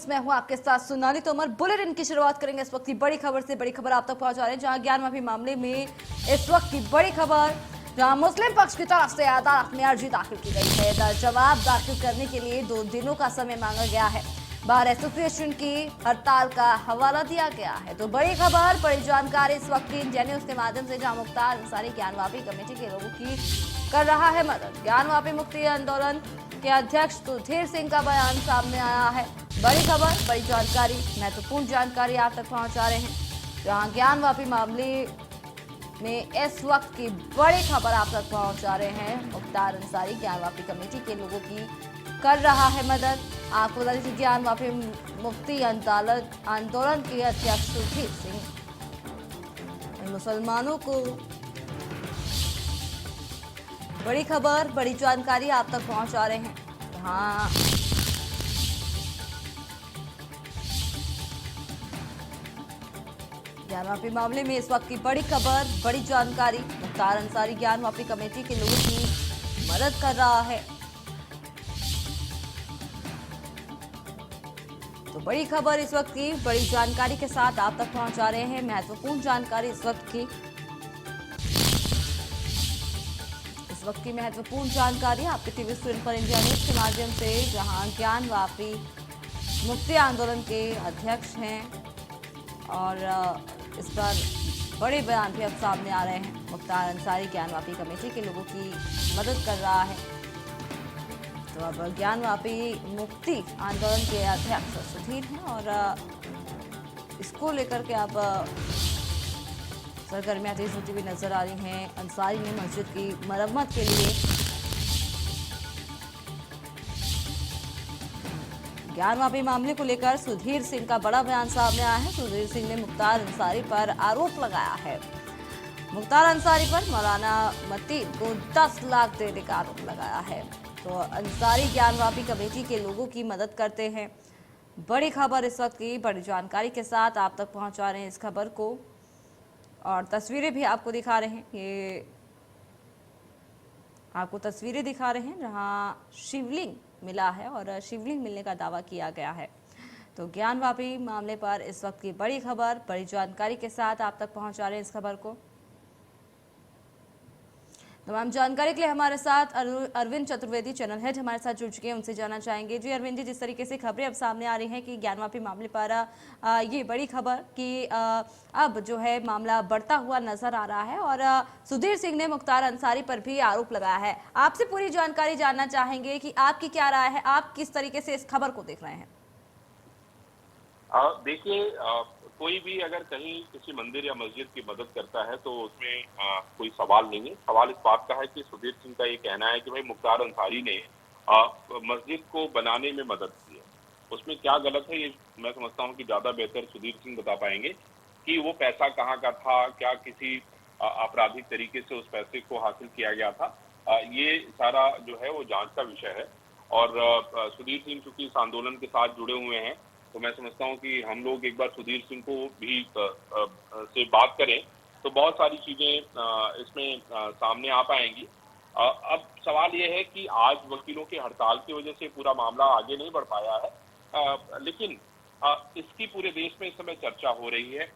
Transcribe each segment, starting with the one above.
News में हूं आपके साथ सुनानी तोमर। बुलेटिन की शुरुआत करेंगे इस वक्त की बड़ी खबर से। बड़ी खबर आप तक पहुंचा रहे हैं जहां ज्ञान माफी मामले में इस वक्त की बड़ी खबर, जहां मुस्लिम पक्ष की तरफ से अदालत में अर्जी दाखिल की गई है। जवाब दाखिल करने के लिए 2 दिनों का समय मांगा गया है। बार एसोसिएशन की हड़ताल का हवाला दिया गया है। तो बड़ी खबर, बड़ी जानकारी इस वक्त की इंडिया न्यूज के माध्यम से, जहां मुख्तार अंसारी ज्ञान वापी कमेटी के लोगों की कर रहा है मदद। ज्ञान वापी मुक्ति आंदोलन के अध्यक्ष सुधीर सिंह का बयान सामने आया है। बड़ी खबर, बड़ी जानकारी, महत्वपूर्ण जानकारी आप तक पहुंचा रहे हैं जहां ज्ञान वापी मामले में इस वक्त की बड़ी खबर आप तक पहुंचा रहे हैं। मुख्तार अंसारी ज्ञान वापी कमेटी के लोगों की कर रहा है मदद। आपको बता दें कि ज्ञान वापी मुक्ति आंदोलन के अध्यक्ष सुधीर सिंह मुसलमानों को बड़ी खबर, बड़ी जानकारी आप तक पहुंचा रहे हैं। हाँ, ज्ञान वापी मामले में इस वक्त की बड़ी खबर, बड़ी जानकारी, मुख्तार अंसारी ज्ञान वापी कमेटी के लोगों की मदद कर रहा है। तो बड़ी खबर इस वक्त की बड़ी जानकारी के साथ आप तक पहुंचा रहे हैं। महत्वपूर्ण जानकारी इस वक्त की महत्वपूर्ण जानकारी आपके टीवी स्क्रीन पर इंडिया न्यूज के माध्यम से, जहां ज्ञान वापी मुक्ति आंदोलन के अध्यक्ष हैं और इस पर बड़े बयान भी अब सामने आ रहे हैं। मुख्तार अंसारी ज्ञान वापी कमेटी के लोगों की मदद कर रहा है। तो अब ज्ञान वापी मुक्ति आंदोलन के अध्यक्ष सुधीर हैं और इसको लेकर के अब सरगर्मियां तेज होती हुई नजर आ रही हैं। अंसारी ने मस्जिद की मरम्मत के लिए ज्ञान वापी मामले को लेकर सुधीर सिंह का बड़ा बयान सामने आया है। सुधीर सिंह ने मुख्तार अंसारी पर आरोप लगाया है। मुख्तार अंसारी पर मौलाना मतीन को 10 लाख देने का आरोप लगाया है। तो अंसारी ज्ञान वापी कमेटी के लोगों की मदद करते हैं। बड़ी खबर इस वक्त की बड़ी जानकारी के साथ आप तक पहुंचा रहे हैं इस खबर को, और तस्वीरें भी आपको दिखा रहे हैं। ये आपको तस्वीरें दिखा रहे हैं जहां शिवलिंग मिला है और शिवलिंग मिलने का दावा किया गया है। तो ज्ञान वापी मामले पर इस वक्त की बड़ी खबर, बड़ी जानकारी के साथ आप तक पहुंचा रहे हैं इस खबर को। तमाम जानकारी के लिए हमारे साथ अरविंद चतुर्वेदी, चैनल हेड, हमारे साथ जुड़ चुके हैं। उनसे जानना चाहेंगे। जी अरविंद जी, जिस तरीके से खबरें अब सामने आ रही हैं कि ज्ञान वापी मामले पर ये बड़ी खबर कि अब जो है मामला बढ़ता हुआ नजर आ रहा है और सुधीर सिंह ने मुख्तार अंसारी पर भी आरोप लगाया है। आपसे पूरी जानकारी जानना चाहेंगे कि आपकी क्या राय है, आप किस तरीके से इस खबर को देख रहे हैं? देखिए, कोई भी अगर कहीं किसी मंदिर या मस्जिद की मदद करता है तो उसमें कोई सवाल नहीं है। सवाल इस बात का है कि सुधीर सिंह का ये कहना है कि भाई मुख्तार अंसारी ने मस्जिद को बनाने में मदद की है, उसमें क्या गलत है? ये मैं समझता हूँ कि ज्यादा बेहतर सुधीर सिंह बता पाएंगे कि वो पैसा कहाँ का था, क्या किसी आपराधिक तरीके से उस पैसे को हासिल किया गया था। ये सारा जो है वो जांच का विषय है। और सुधीर सिंह चूंकि इस आंदोलन के साथ जुड़े हुए हैं, तो मैं समझता हूं कि हम लोग एक बार सुधीर सिंह को भी से बात करें तो बहुत सारी चीजें इसमें सामने आ पाएंगी। अब सवाल यह है कि आज वकीलों की हड़ताल की वजह से पूरा मामला आगे नहीं बढ़ पाया है, लेकिन इसकी पूरे देश में इस समय चर्चा हो रही है।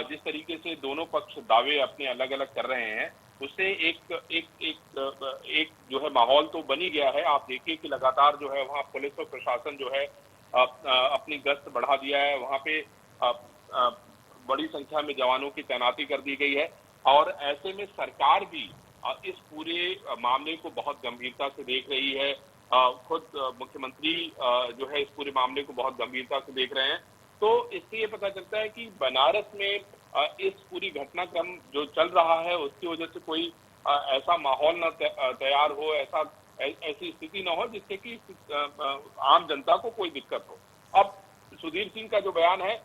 जिस तरीके से दोनों पक्ष दावे अपने अलग अलग कर रहे हैं, उससे एक जो है माहौल तो बनी गया है। आप देखिए कि लगातार जो है वहाँ पुलिस और प्रशासन जो है अपनी गश्त बढ़ा दिया है। वहाँ पे बड़ी संख्या में जवानों की तैनाती कर दी गई है और ऐसे में सरकार भी इस पूरे मामले को बहुत गंभीरता से देख रही है। खुद मुख्यमंत्री जो है इस पूरे मामले को बहुत गंभीरता से देख रहे हैं। तो इससे ये पता चलता है कि बनारस में इस पूरी घटनाक्रम जो चल रहा है उसकी वजह से कोई ऐसा माहौल न तैयार हो, ऐसी स्थिति न हो जिससे कि आम जनता को कोई दिक्कत हो। अब सुधीर सिंह का जो बयान है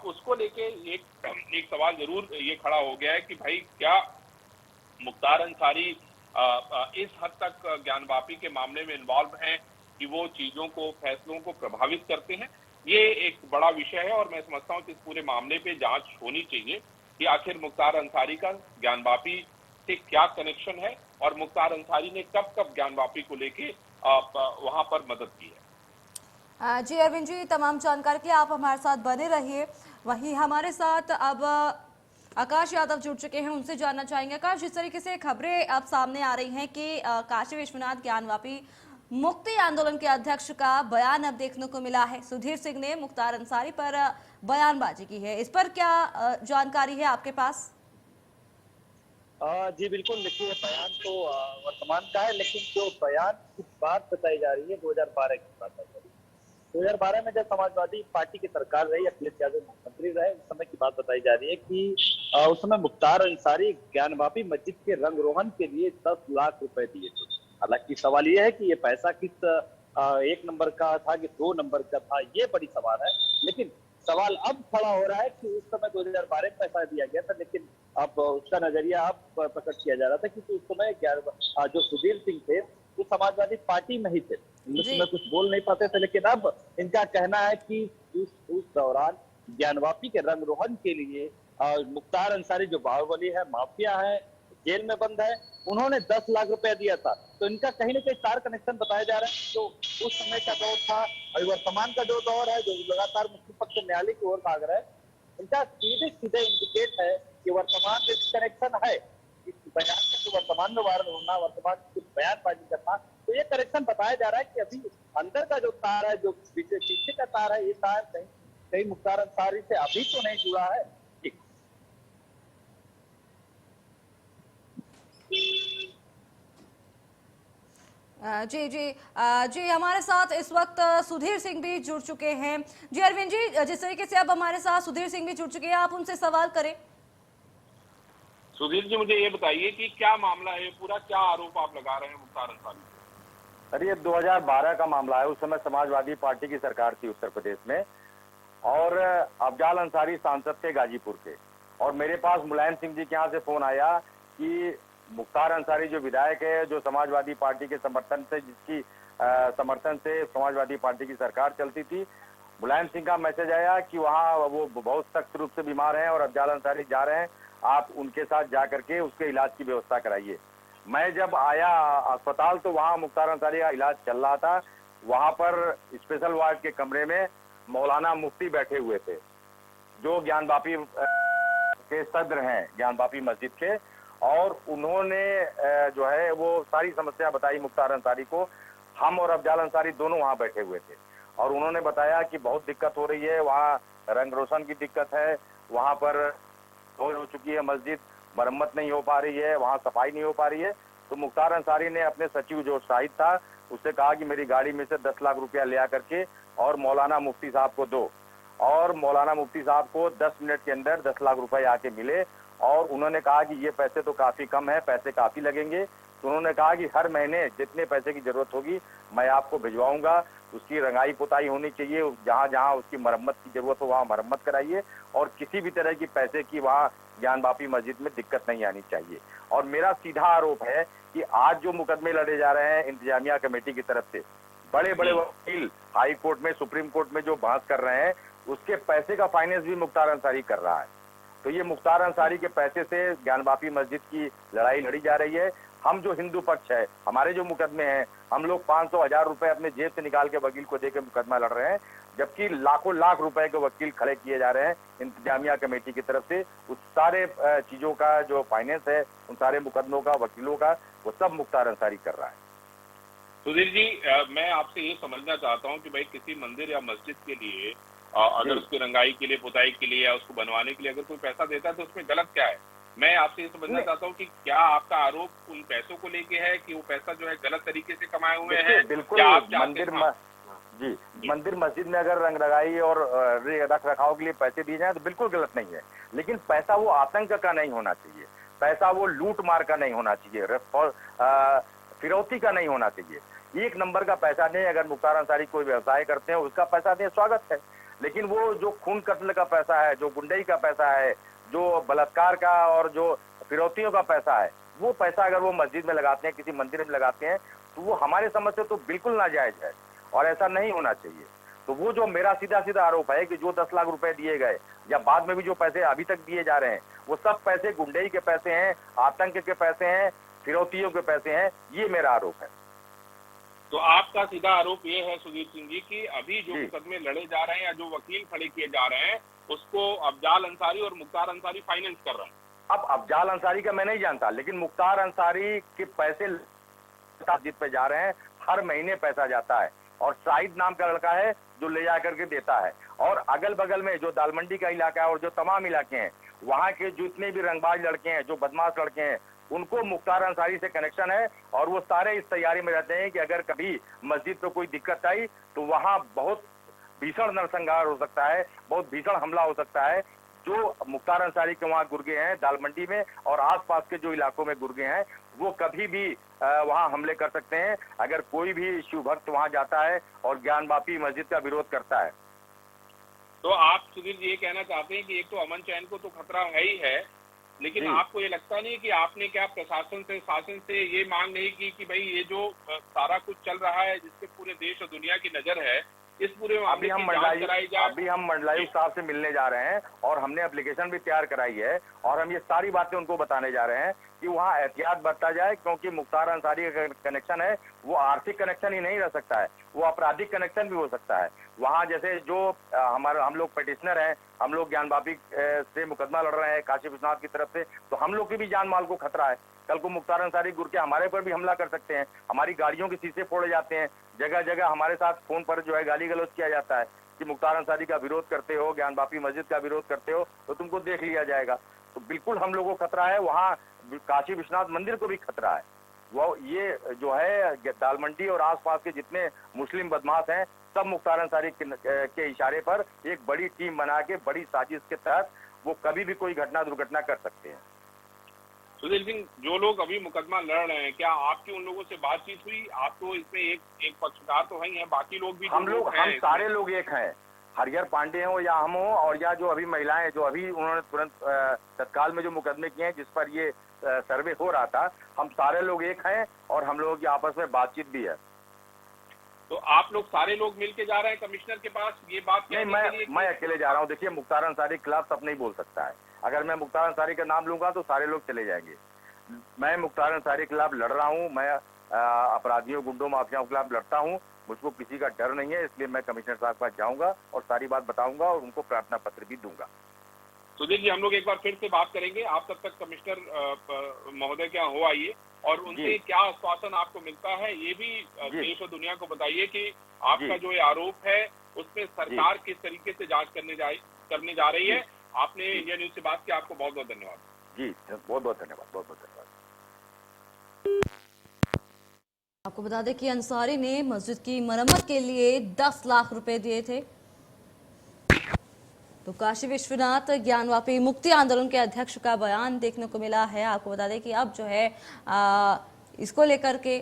उसको लेके एक सवाल जरूर ये खड़ा हो गया है कि भाई क्या मुख्तार अंसारी इस हद तक ज्ञान वापी के मामले में इन्वॉल्व हैं कि वो चीजों को, फैसलों को प्रभावित करते हैं? ये एक बड़ा विषय है और मैं समझता हूँ कि इस पूरे मामले पे जांच होनी चाहिए कि आखिर मुख्तार अंसारी का ज्ञान वापी से क्या कनेक्शन है और मुख्तार अंसारी ने कब कब ज्ञान वापी को लेके वहां पर मदद की है। जी अरविंद जी, तमाम जानकारी के लिए आप हमारे साथ बने रहिए। वहीं हमारे साथ अब आकाश यादव जुड़ चुके हैं, उनसे जानना चाहेंगे। आकाश, जिस तरीके से खबरें अब सामने आ रही हैं कि काशी विश्वनाथ ज्ञानवापी मुक्ति आंदोलन के अध्यक्ष का बयान अब देखने को मिला है। सुधीर सिंह ने मुख्तार अंसारी पर बयानबाजी की है, इस पर क्या जानकारी है आपके पास? जी बिल्कुल, देखिए बयान तो वर्तमान का है, लेकिन जो बयान की बात बताई जा रही है 2012 की बात बताई जा रही है। 2012 में जब समाजवादी पार्टी की सरकार रही, अखिलेश यादव मुख्यमंत्री रहे, उस समय की बात बताई जा रही है कि उस समय मुख्तार अंसारी ज्ञानवापी मस्जिद के रंग रोहन के लिए 10 लाख रुपए दिए थे। हालांकि सवाल ये है कि ये पैसा किस एक नंबर का था कि 2 नंबर का था, ये बड़ी सवाल है। लेकिन सवाल अब खड़ा हो रहा है कि उस समय 2012 में पैसा दिया गया था, लेकिन अब उसका नजरिया अब प्रकट किया जा रहा था, क्योंकि उस समय जो सुधीर सिंह थे वो समाजवादी पार्टी में ही थे, इंग्लिश जी में कुछ बोल नहीं पाते थे। लेकिन अब इनका कहना है कि उस दौरान ज्ञानवापी के रंग रोहन के लिए मुख्तार अंसारी जो बाहुबली है, माफिया है, जेल में बंद है, उन्होंने 10 लाख रुपया दिया था। तो इनका कहीं ना कहीं तार कनेक्शन बताया जा रहा है। जो उस समय का दौर था, अभी वर्तमान का जो दौर है, जो लगातार मुक्ति पक्ष न्यायालय की ओर भाग रहा है, इनका सीधे सीधे इंडिकेट है कि वर्तमान में कनेक्शन है। इस बयान में जो वर्तमान में वायरल होना, वर्तमान की बयानबाजी करना, तो ये कनेक्शन बताया जा रहा है कि अभी अंदर का जो तार है, जो पीछे का तार है, ये तार कहीं कहीं मुख्तार अंसारी से अभी तो नहीं जुड़ा है। जी जी जी, हमारे साथ इस वक्त सुधीर सिंह भी जुड़ चुके हैं। जी अरविंद जी, जिस तरीके से अब हमारे साथ सुधीर सिंह भी जुड़ चुके हैं, आप उनसे सवाल करें। सुधीर जी, मुझे ये बताइए कि क्या मामला है पूरा, क्या आरोप आप लगा रहे हैं मुख्तार अंसारी पे? अरे ये 2012 का मामला है। उस समय समाजवादी पार्टी की सरकार थी उत्तर प्रदेश में, और अफजाल अंसारी सांसद थे गाजीपुर के, और मेरे पास मुलायम सिंह जी के यहाँ से फोन आया कि मुख्तार अंसारी जो विधायक है, जो समाजवादी पार्टी के समर्थन से, जिसकी समर्थन से समाजवादी पार्टी की सरकार चलती थी, मुलायम सिंह का मैसेज आया कि वहाँ वो बहुत सख्त रूप से बीमार हैं और अफजाल अंसारी जा रहे हैं, आप उनके साथ जा करके उसके इलाज की व्यवस्था कराइए। मैं जब आया अस्पताल तो वहाँ मुख्तार अंसारी का इलाज चल रहा था। वहाँ पर स्पेशल वार्ड के कमरे में मौलाना मुफ्ती बैठे हुए थे, जो ज्ञानवापी के सदर हैं, ज्ञानवापी मस्जिद के, और उन्होंने जो है वो सारी समस्या बताई मुख्तार अंसारी को। हम और अफजाल अंसारी दोनों वहाँ बैठे हुए थे, और उन्होंने बताया कि बहुत दिक्कत हो रही है, वहाँ रंग रोशन की दिक्कत है, वहाँ पर हो चुकी है मस्जिद, मरम्मत नहीं हो पा रही है, वहाँ सफाई नहीं हो पा रही है। तो मुख्तार अंसारी ने अपने सचिव जो शाहिद था उससे कहा कि मेरी गाड़ी में से 10 लाख रुपया ले आकर के और मौलाना मुफ्ती साहब को दो। और मौलाना मुफ्ती साहब को 10 मिनट के अंदर 10 लाख रुपए आके मिले, और उन्होंने कहा कि ये पैसे तो काफी कम है, पैसे काफी लगेंगे। तो उन्होंने कहा कि हर महीने जितने पैसे की जरूरत होगी मैं आपको भिजवाऊंगा, उसकी रंगाई पुताई होनी चाहिए, जहाँ जहाँ उसकी मरम्मत की जरूरत हो वहाँ मरम्मत कराइए, और किसी भी तरह की पैसे की वहाँ ज्ञानवापी मस्जिद में दिक्कत नहीं आनी चाहिए। और मेरा सीधा आरोप है कि आज जो मुकदमे लड़े जा रहे हैं इंतजामिया कमेटी की तरफ से, बड़े बड़े वकील हाई कोर्ट में, सुप्रीम कोर्ट में जो बहस कर रहे हैं, उसके पैसे का फाइनेंस भी मुख्तार अंसारी कर रहा है। तो ये मुख्तार अंसारी के पैसे से ज्ञानवापी मस्जिद की लड़ाई लड़ी जा रही है। हम जो हिंदू पक्ष है, हमारे जो मुकदमे हैं, हम लोग 500-1000 रुपए अपने जेब से निकाल के वकील को देकर मुकदमा लड़ रहे हैं, जबकि लाखों लाख रुपए के वकील खड़े किए जा रहे हैं इंतजामिया कमेटी की तरफ से। उस सारे चीजों का जो फाइनेंस है, उन सारे मुकदमों का, वकीलों का, वो सब मुख्तार अंसारी कर रहा है। सुधीर जी, मैं आपसे ये समझना चाहता हूँ कि भाई किसी मंदिर या मस्जिद के लिए अगर उसकी रंगाई के लिए, पुताई के लिए या उसको बनवाने के लिए अगर कोई पैसा देता है तो उसमें गलत क्या है? मैं आपसे ये समझना चाहता हूँ कि क्या आपका आरोप उन पैसों को लेके है कि वो पैसा जो है गलत तरीके से कमाए हुए हैं? बिल्कुल, मंदिर मस्जिद में अगर रंग लगाई और रख रखाव के लिए पैसे दिए जाए तो बिल्कुल गलत नहीं है, लेकिन पैसा वो आतंक का नहीं होना चाहिए, पैसा वो लूट मार का नहीं होना चाहिए, फिरौती का नहीं होना चाहिए। एक नंबर का पैसा दें, अगर मुख्तार अंसारी कोई व्यवसाय करते हैं उसका पैसा दें, स्वागत है। लेकिन वो जो खून कत्ल का पैसा है, जो गुंडई का पैसा है, जो बलात्कार का और जो फिरौतियों का पैसा है, वो पैसा अगर वो मस्जिद में लगाते हैं, किसी मंदिर में लगाते हैं, तो वो हमारे समझ से तो बिल्कुल नाजायज है और ऐसा नहीं होना चाहिए। तो वो जो मेरा सीधा सीधा आरोप है कि जो 10 लाख रुपए दिए गए या बाद में भी जो पैसे अभी तक दिए जा रहे हैं, वो सब पैसे गुंडई के पैसे हैं, आतंक के पैसे हैं, फिरौतियों के पैसे हैं, ये मेरा आरोप है। तो आपका सीधा आरोप ये है सुधीर सिंह जी कि अभी जो जी। मुकदमे लड़े जा रहे हैं या जो वकील खड़े किए जा रहे हैं उसको अफजाल अंसारी और मुख्तार अंसारी फाइनेंस कर रहे हैं। अब अफजाल अंसारी का मैं नहीं जानता, लेकिन मुख्तार अंसारी के पैसे मस्जिद पे जा रहे हैं, हर महीने पैसा जाता है और शाहिद नाम का लड़का है जो ले जा करके देता है। और अगल बगल में जो दालमंडी का इलाका है और जो तमाम इलाके हैं, वहाँ के जितने भी रंगबाज लड़के हैं, जो बदमाश लड़के हैं, उनको मुख्तार अंसारी से कनेक्शन है और वो सारे इस तैयारी में रहते हैं कि अगर कभी मस्जिद पे कोई दिक्कत आई तो वहाँ बहुत भीषण नरसंहार हो सकता है, बहुत भीषण हमला हो सकता है। जो मुख्तार अंसारी के वहाँ गुर्गे हैं दालमंडी में और आसपास के जो इलाकों में गुर्गे हैं, वो कभी भी वहाँ हमले कर सकते हैं अगर कोई भी शिव भक्त वहाँ जाता है और ज्ञानवापी मस्जिद का विरोध करता है। तो आप सुधीर जी ये कहना चाहते हैं कि एक तो अमन चैन को तो खतरा है ही है, लेकिन जी। आपको ये लगता नहीं कि आपने क्या प्रशासन से शासन से ये मांग नहीं की कि भाई ये जो सारा कुछ चल रहा है जिसपे पूरे देश और दुनिया की नजर है, इस पूरे मामले की जांच कराई जाए? अभी हम मंडलायुक्त साहब से मिलने जा रहे हैं और हमने एप्लीकेशन भी तैयार कराई है और हम ये सारी बातें उनको बताने जा रहे हैं कि वहाँ एहतियात बरता जाए, क्योंकि मुख्तार अंसारी का कनेक्शन है वो आर्थिक कनेक्शन ही नहीं रह सकता है, वो आपराधिक कनेक्शन भी हो सकता है। वहाँ जैसे जो हम लोग पिटिशनर हैं, हम लोग ज्ञानवापी से मुकदमा लड़ रहे हैं काशी विश्वनाथ की तरफ से, तो हम लोग की भी जान माल को खतरा है। कल को मुख्तार अंसारी गुर के हमारे पर भी हमला कर सकते हैं, हमारी गाड़ियों के शीशे फोड़े जाते हैं, जगह जगह हमारे साथ फोन पर जो है गाली गलौज किया जाता है कि मुख्तार अंसारी का विरोध करते हो, ज्ञानवापी मस्जिद का विरोध करते हो तो तुमको देख लिया जाएगा। तो बिल्कुल हम लोगों को खतरा है, वहाँ काशी विश्वनाथ मंदिर को भी खतरा है। वो ये जो है दालमंडी और आसपास के जितने मुस्लिम बदमाश हैं, सब मुख्तार अंसारी के इशारे पर एक बड़ी टीम बना के बड़ी साजिश के तहत वो कभी भी कोई घटना दुर्घटना कर सकते हैं। सुधीर सिंह, जो लोग अभी मुकदमा लड़ रहे हैं, क्या आपकी उन लोगों से बातचीत हुई? आप तो इसमें एक पक्षकार तो हैं, बाकी लोग भी हम सारे लोग एक हैं, हरिहर पांडे हो या हम हो और या जो अभी महिलाएं जो अभी उन्होंने तुरंत तत्काल में जो मुकदमे किए हैं जिस पर ये सर्वे हो रहा था, हम सारे लोग एक हैं और हम लोगों की आपस में बातचीत भी है। तो आप लोग सारे लोग मिलके जा रहे हैं कमिश्नर के पास ये बात नहीं, कहने के लिए? मैं अकेले जा रहा हूँ। देखिए, मुख्तार अंसारी के खिलाफ सब नहीं बोल सकता है, अगर मैं मुख्तार अंसारी का नाम लूंगा तो सारे लोग चले जाएंगे। मैं मुख्तार अंसारी के खिलाफ लड़ रहा हूँ, मैं अपराधियों गुंडों माफियाओं के खिलाफ लड़ता हूँ, मुझको किसी का डर नहीं है, इसलिए मैं कमिश्नर साहब के पास जाऊंगा और सारी बात बताऊंगा और उनको प्रार्थना पत्र भी दूंगा। सुधीर जी, हम लोग एक बार फिर से बात करेंगे, आप तब तक कमिश्नर महोदय क्या हो आइए और उनसे क्या आश्वासन आपको मिलता है ये भी देश और दुनिया को बताइए कि आपका जो ये आरोप है उसमें सरकार किस तरीके से जांच करने जा रही है। आपने इंडिया न्यूज से बात की, आपको बहुत बहुत धन्यवाद। जी, बहुत बहुत धन्यवाद, बहुत बहुत धन्यवाद। आपको बता दें कि अंसारी ने मस्जिद की मरम्मत के लिए 10 लाख रुपए दिए थे। तो काशी विश्वनाथ ज्ञानवापी मुक्ति आंदोलन के अध्यक्ष का बयान देखने को मिला है। आपको बता दें कि अब जो है इसको लेकर के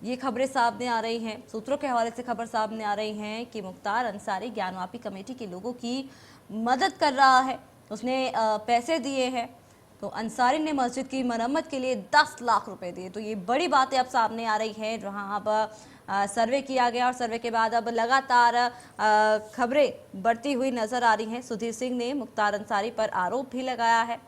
ये खबरें सामने आ रही हैं, सूत्रों के हवाले से खबर सामने आ रही हैं कि मुख्तार अंसारी ज्ञानवापी कमेटी के लोगों की मदद कर रहा है, उसने पैसे दिए हैं। तो अंसारी ने मस्जिद की मरम्मत के लिए 10 लाख रुपए दिए। तो ये बड़ी बातें अब सामने आ रही हैं, जहां अब सर्वे किया गया और सर्वे के बाद अब लगातार खबरें बढ़ती हुई नजर आ रही हैं। सुधीर सिंह ने मुख्तार अंसारी पर आरोप भी लगाया है।